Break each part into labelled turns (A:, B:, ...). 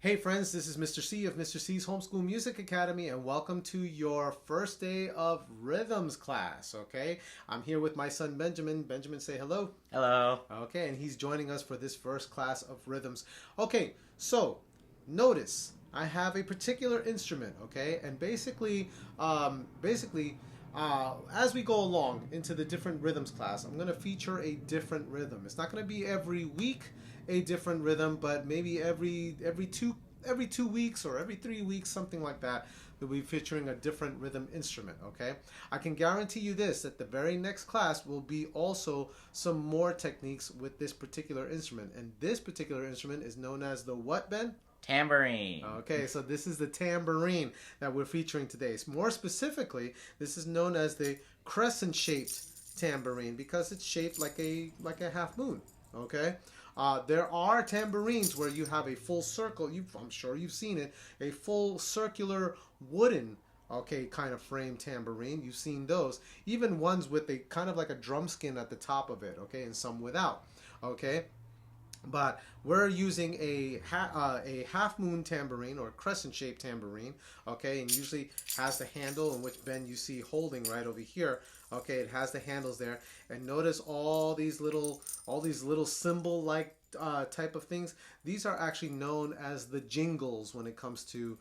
A: Hey friends, this is Mr. C of Mr. C's Homeschool Music Academy, and welcome to your first day of rhythms class, okay? I'm here with my son Benjamin. Benjamin, say hello.
B: Hello.
A: Okay, and he's joining us for this first class of rhythms. Okay, so notice I have a particular instrument, okay? And basically, as we go along into the different rhythms class, I'm going to feature a different rhythm. It's not going to be every week a different rhythm, but maybe every two weeks or every 3 weeks, something like that. We'll be featuring a different rhythm instrument, okay? I can guarantee you this, that the very next class will be also some more techniques with this particular instrument. And this particular instrument is known as the what, Ben?
B: Tambourine.
A: Okay, so this is the tambourine that we're featuring today. More specifically, this is known as the crescent-shaped tambourine because it's shaped like a half moon, okay? There are tambourines where you have a full circle. I'm sure you've seen it. A full circular wooden, okay, kind of frame tambourine. You've seen those. Even ones with a kind of like a drum skin at the top of it, okay, and some without, okay. But we're using a half moon tambourine or crescent shaped tambourine, okay, and usually has the handle, in which Ben you see holding right over here. Okay, it has the handles there, and notice all these little symbol like type of things. These are actually known as the jingles when it comes to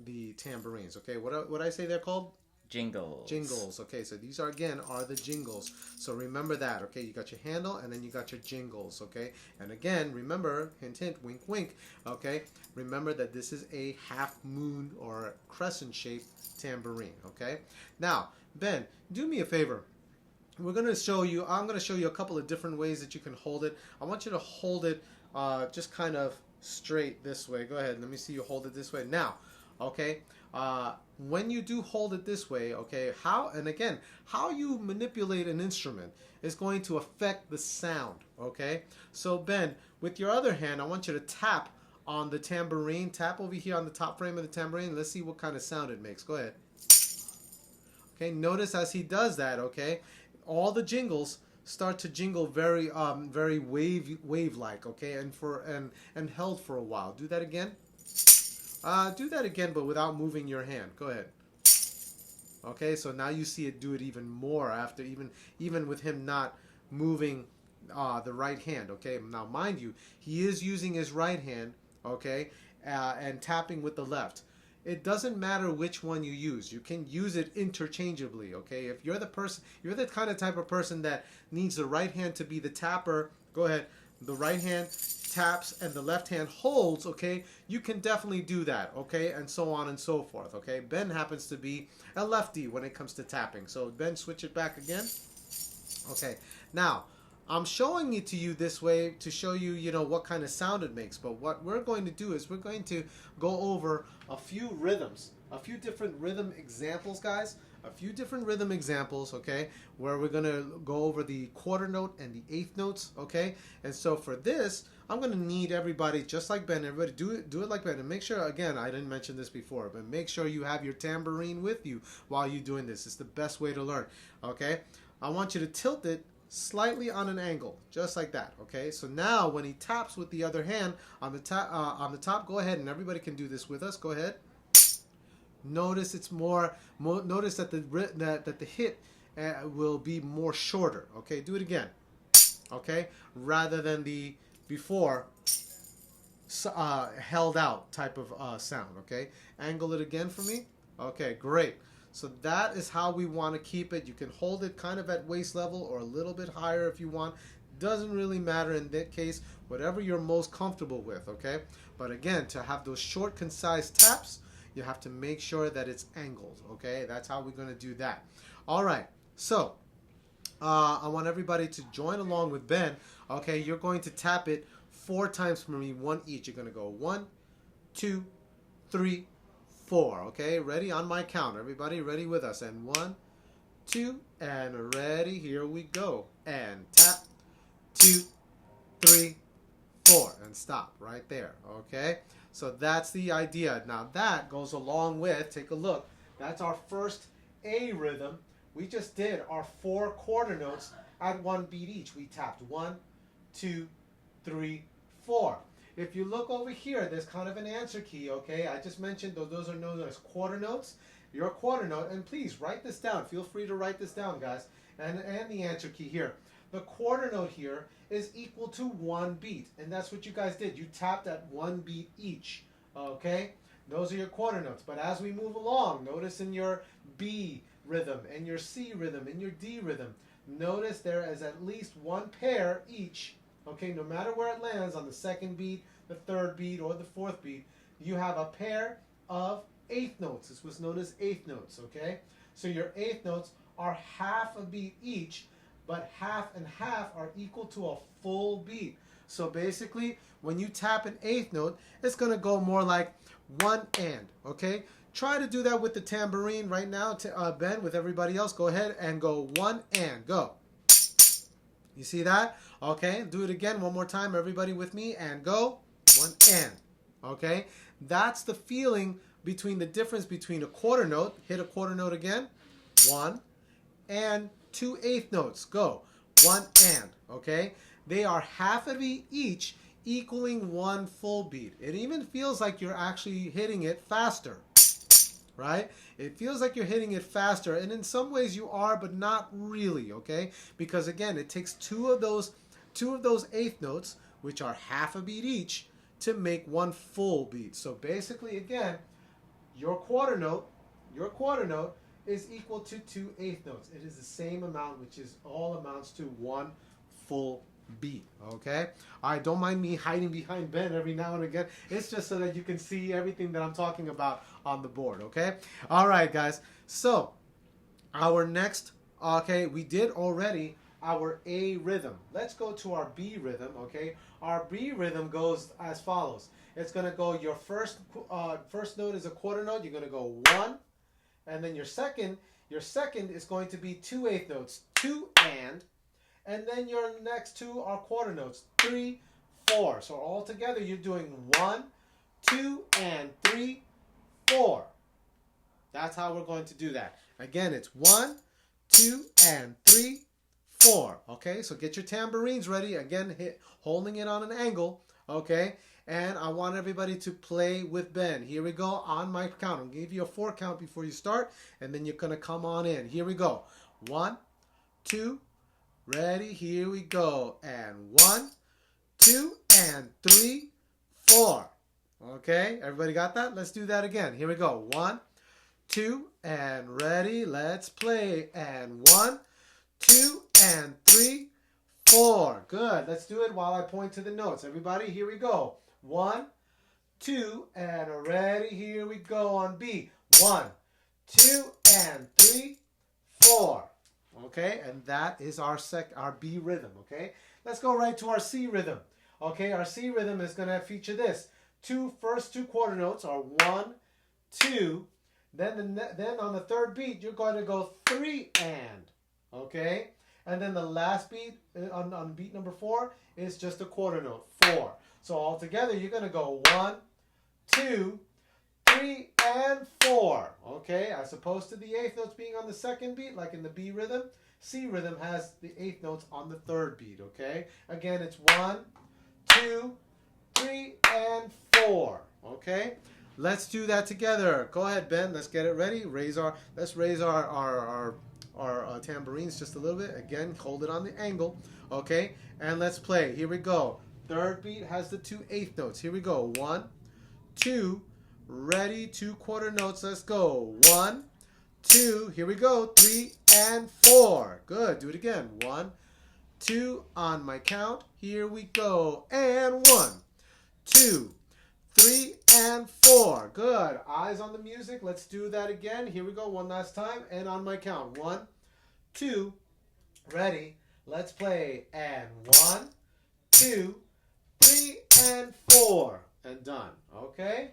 A: the tambourines. Okay, what I say they're called?
B: Jingles.
A: Jingles. Okay, so these are the jingles. So remember that. Okay, you got your handle and then you got your jingles. Okay, and again, remember, hint, hint, wink, wink. Okay, remember that this is a half moon or crescent shaped tambourine. Okay, now Ben, do me a favor. I'm going to show you a couple of different ways that you can hold it. I want you to hold it just kind of straight this way. Go ahead. Let me see you hold it this way. Now, okay, when you do hold it this way, okay, how you manipulate an instrument is going to affect the sound, okay? So Ben, with your other hand, I want you to tap on the tambourine. Tap over here on the top frame of the tambourine. Let's see what kind of sound it makes. Go ahead. Okay, notice as he does that, okay, all the jingles start to jingle very wave-like, okay, and held for a while. Do that again. Do that again, but without moving your hand. Go ahead. Okay, so now you see it do it even more after even with him not moving the right hand. Okay, now mind you, he is using his right hand, okay, and tapping with the left. It doesn't matter which one you use. You can use it interchangeably, okay? If you're the kind of type of person that needs the right hand to be the tapper, go ahead. The right hand taps and the left hand holds, okay? You can definitely do that, okay? And so on and so forth, okay? Ben happens to be a lefty when it comes to tapping. So Ben, switch it back again. Okay, now I'm showing it to you this way to show you, what kind of sound it makes. But what we're going to do is we're going to go over a few rhythms, a few different rhythm examples, guys. A few different rhythm examples, okay, where we're going to go over the quarter note and the eighth notes, okay? And so for this, I'm going to need everybody, just like Ben, everybody do it like Ben. And make sure, again, I didn't mention this before, but make sure you have your tambourine with you while you're doing this. It's the best way to learn, okay? I want you to tilt it slightly on an angle, just like that, okay? So now when he taps with the other hand on the top, go ahead, and everybody can do this with us. Go ahead. Notice it's notice that the hit will be more shorter, okay? Do it again, okay? Rather than the before held out type of sound, okay? Angle it again for me. Okay, great. So that is how we want to keep it. You can hold it kind of at waist level or a little bit higher if you want. Doesn't really matter in that case, whatever you're most comfortable with, okay? But again, to have those short, concise taps, you have to make sure that it's angled, okay? That's how we're going to do that. All right, so I want everybody to join along with Ben, okay? You're going to tap it 4 times for me, 1 each. You're going to go 1, 2, 3, 4, okay? Ready? On my count. Everybody ready with us? And 1, 2, and ready. Here we go. And tap, 2, 3, 4, and stop right there, okay? So that's the idea. Now that goes along with, take a look, that's our first A rhythm. We just did our 4 quarter notes at 1 beat each. We tapped 1, 2, 3, 4. if you look over here, there's kind of an answer key, okay? I just mentioned those are known as quarter notes. Your quarter note, and please write this down. Feel free to write this down, guys. And the answer key here. The quarter note here is equal to 1 beat, and that's what you guys did. You tapped at 1 beat each, okay? Those are your quarter notes. But as we move along, notice in your B rhythm, and your C rhythm, and your D rhythm, notice there is at least 1 pair each, okay? No matter where it lands, on the 2nd beat, the 3rd beat, or the 4th beat, you have a pair of 8th notes. This was known as 8th notes, okay? So your 8th notes are half a beat each, but half and half are equal to a full beat. So basically, when you tap an 8th note, it's going to go more like 1 and, okay? Try to do that with the tambourine right now, Ben, with everybody else. Go ahead and go 1 and, go. You see that? Okay, do it again one more time, everybody with me, and go 1 and, okay? That's the feeling between the difference between a quarter note, hit a quarter note again, 1, and 2 8th notes, go, 1 and, okay? They are half a beat each, equaling 1 full beat. It even feels like you're actually hitting it faster, right? It feels like you're hitting it faster, and in some ways you are, but not really, okay? Because again, it takes two of those 8th notes, which are half a beat each, to make 1 full beat. So basically, again, your quarter note is equal to 2 8th notes. It is the same amount, which is all amounts to 1 full beat, okay? All right, don't mind me hiding behind Ben every now and again. It's just so that you can see everything that I'm talking about on the board, okay? All right, guys. So our next, okay, we did already our A rhythm. Let's go to our B rhythm, okay? Our B rhythm goes as follows. It's going to go, your first note is a quarter note. You're going to go 1, and then your second is going to be 2 8th notes, 2 and then your next 2 are quarter notes, 3, 4. So all together you're doing 1, 2, and 3, 4. That's how we're going to do that. Again, it's 1, 2, and 3, 4. Okay, so get your tambourines ready. Again, holding it on an angle. Okay, and I want everybody to play with Ben. Here we go on my count. I'm going to give you a 4 count before you start, and then you're going to come on in. Here we go. 1, 2, ready, here we go. And 1, 2, and 3, 4. Okay, everybody got that? Let's do that again. Here we go. 1, 2, and ready. Let's play. And 1, 2, and 3, 4. Good. Let's do it while I point to the notes. Everybody, here we go. 1, 2, and ready. Here we go on B. 1, 2, and 3, 4. Okay, and that is our B rhythm, okay? Let's go right to our C rhythm. Okay, our C rhythm is going to feature this. First two quarter notes are 1, 2. Then on the 3rd beat, you're going to go 3 and, okay? And then the last beat, on beat number 4, is just a quarter note, 4. So all together, you're going to go 1, 2, 3, and 4. Okay, as opposed to the 8th notes being on the 2nd beat, like in the B rhythm, C rhythm has the 8th notes on the 3rd beat. Okay, again, it's 1, 2, 3, and 4. Okay, let's do that together. Go ahead, Ben. Let's get it ready. Let's raise our tambourines just a little bit. Again, hold it on the angle. Okay, and let's play. Here we go. 3rd beat has the 2 8th notes. Here we go. 1, 2. Ready, 2 quarter notes. Let's go. 1, 2. Here we go. 3 and 4. Good. Do it again. 1, 2 on my count. Here we go. And 1, 2, 3, and 4. Good. Eyes on the music. Let's do that again. Here we go. One last time. And on my count. 1, 2. Ready. Let's play. And 1, 2, 3, and 4. And done. Okay.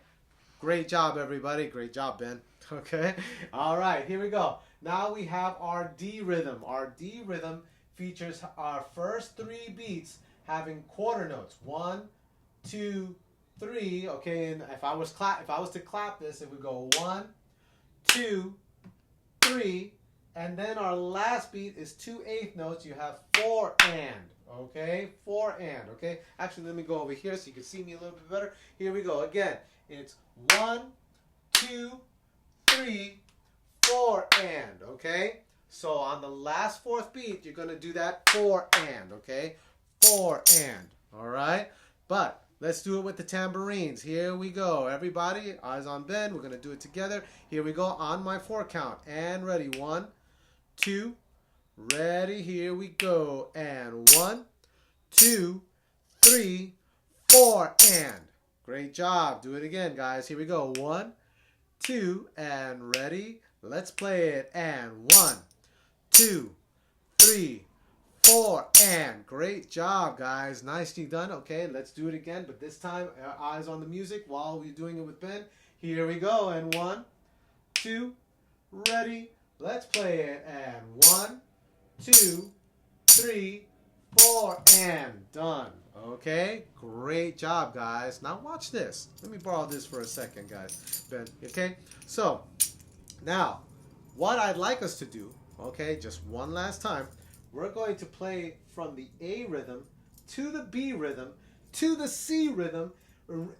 A: Great job, everybody. Great job, Ben. Okay. All right. Here we go. Now we have our D rhythm. Our D rhythm features our first 3 beats having quarter notes. 1, 2, 3. Okay. And if I was to clap this, it would go 1, 2, 3. And then our last beat is 2 8th notes. You have 4 and. Okay, 4 and. Okay, actually, let me go over here so you can see me a little bit better. Here we go. Again, it's 1, 2, 3, 4 and. Okay, so on the last fourth beat, you're gonna do that 4 and. Okay, 4 and. All right, but let's do it with the tambourines. Here we go. Everybody, eyes on Ben. We're going to do it together. Here we go on my 4 count. And ready. 1, 2, ready. Here we go. And 1, 2, 3, 4, and. Great job. Do it again, guys. Here we go. 1, 2, and ready. Let's play it. And 1, 2, 3, 4 and. Great job, guys. Nicely done. Okay, let's do it again, but this time eyes on the music while we're doing it with Ben. Here we go. And 1, 2, ready. Let's play it. And 1, 2, 3, 4 and. Done. Okay, great job, guys. Now watch this. Let me borrow this for a second, guys. Ben, okay? So now what I'd like us to do, okay, just one last time, we're going to play from the A rhythm to the B rhythm to the C rhythm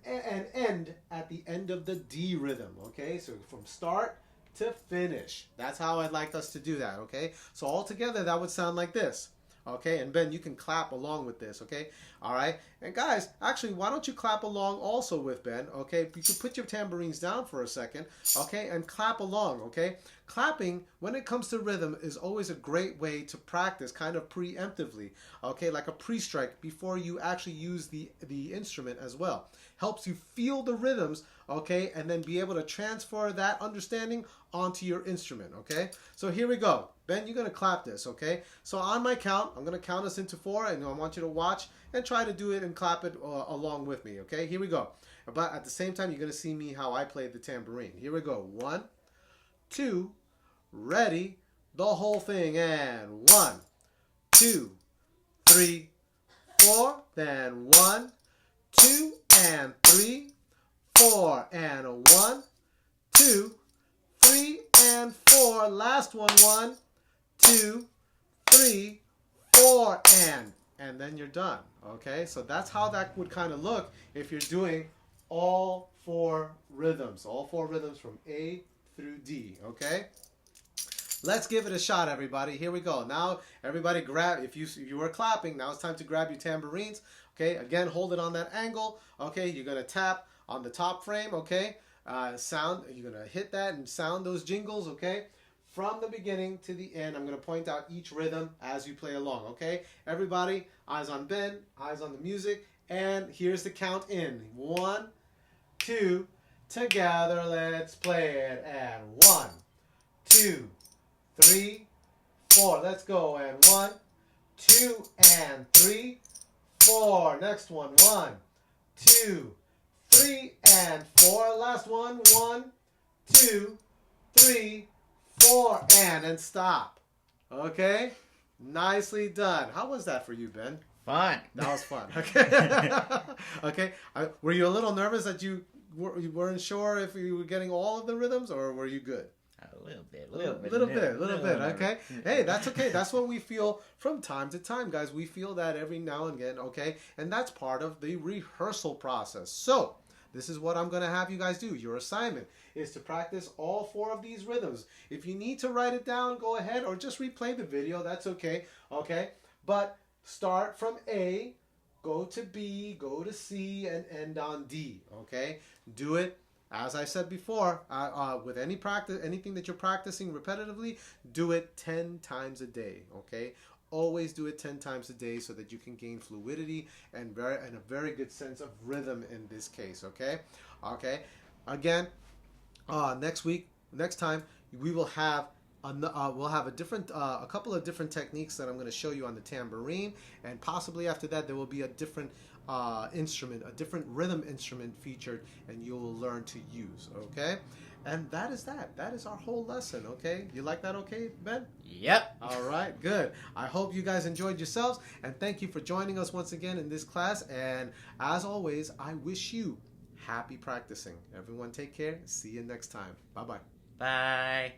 A: and end at the end of the D rhythm. Okay, so from start to finish. That's how I'd like us to do that. Okay, so all together that would sound like this. Okay, and Ben, you can clap along with this. Okay, all right. And guys, actually, why don't you clap along also with Ben? Okay, you can put your tambourines down for a second. Okay, and clap along. Okay, clapping when it comes to rhythm is always a great way to practice, kind of preemptively. Okay, like a pre-strike before you actually use the instrument as well. Helps you feel the rhythms. Okay, and then be able to transfer that understanding onto your instrument. Okay, so here we go. Ben, you're going to clap this, okay? So on my count, I'm going to count us into 4, and I want you to watch and try to do it and clap it along with me, okay? Here we go. But at the same time, you're going to see me how I play the tambourine. Here we go. 1, 2, ready, the whole thing, and 1, 2, 3, 4, then 1, 2, and 3, 4, and 1, 2, 3, and 4. Last one, 1, 2, 3, 4, and then you're done. Okay, so that's how that would kind of look if you're doing all 4 rhythms from A through D. Okay, let's give it a shot, everybody. Here we go. Now everybody grab, if you were clapping, now it's time to grab your tambourines. Okay, again, hold it on that angle. Okay, you're gonna tap on the top frame. Okay, sound, you're gonna hit that and sound those jingles. Okay, from the beginning to the end. I'm going to point out each rhythm as you play along, okay? Everybody, eyes on Ben, eyes on the music, and here's the count in. 1, 2, together, let's play it. And 1, 2, 3, 4. Let's go. And 1, 2, and 3, 4. Next one. 1, 2, 3, and 4. Last one. 1, 2, 3, 4, and stop. Okay? Nicely done. How was that for you, Ben?
B: Fun.
A: That was fun. Okay. Okay. Were you a little nervous that you weren't sure if you were getting all of the rhythms, or were you good?
B: A little bit.
A: Okay. Hey, that's okay. That's what we feel from time to time, guys. We feel that every now and again, okay? And that's part of the rehearsal process. So, this is what I'm going to have you guys do. Your assignment is to practice all 4 of these rhythms. If you need to write it down, go ahead, or just replay the video. That's okay. Okay? But start from A, go to B, go to C, and end on D. Okay? Do it, as I said before, with any practice, anything that you're practicing repetitively, do it 10 times a day. Okay? Always do it 10 times a day so that you can gain fluidity and a very good sense of rhythm in this case. Okay? Okay? Again, next time we will have we'll have a couple of different techniques that I'm going to show you on the tambourine, and possibly after that there will be a different instrument, a different rhythm instrument featured, and you will learn to use. Okay? And that is our whole lesson. Okay? You like that? Okay, Ben?
B: Yep.
A: All right, good. I hope you guys enjoyed yourselves, and thank you for joining us once again in this class. And as always, I wish you happy practicing. Everyone take care. See you next time. Bye-bye.
B: Bye.